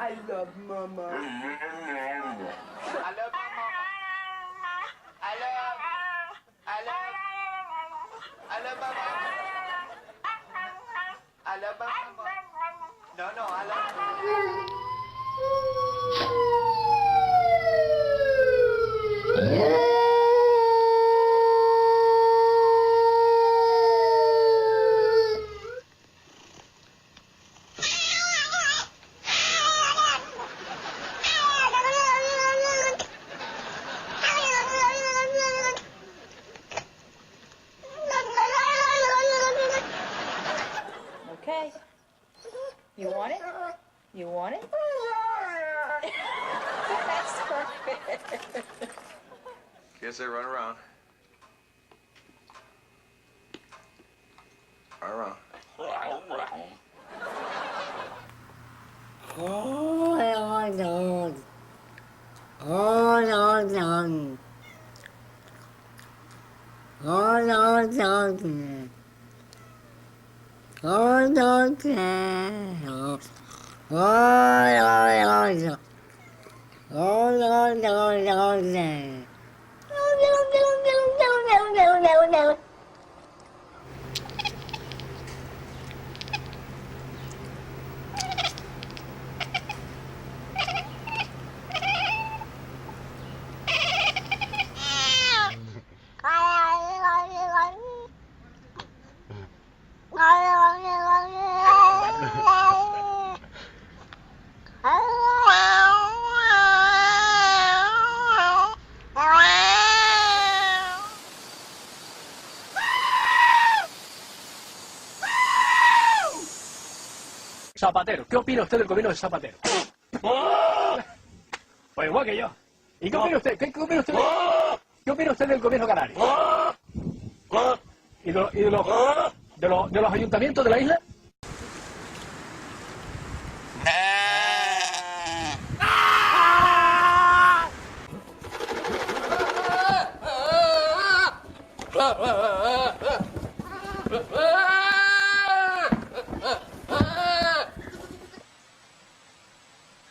I love Mama. I love Mama. I love Mama. I love Mama. No, I love Mama. Okay. You want it? You want it? That's perfect. Guess they run around. Run around. Zapatero, ¿qué opina usted del gobierno de Zapatero? Pues igual que yo. ¿Y qué opina usted? ¿Qué opina usted? ¿Qué opina usted del gobierno canario? ¿Y de los ayuntamientos de la isla?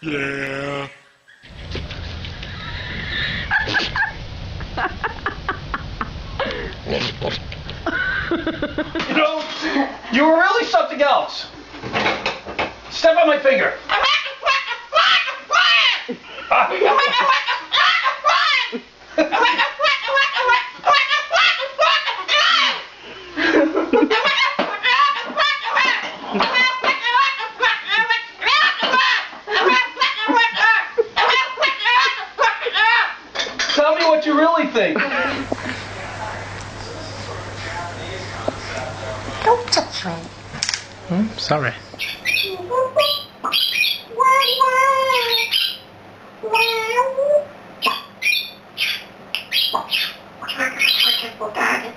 Yeah. You know, you were really something else. Step on my finger. Tell me what you really think. Don't touch me. Sorry. Daddy.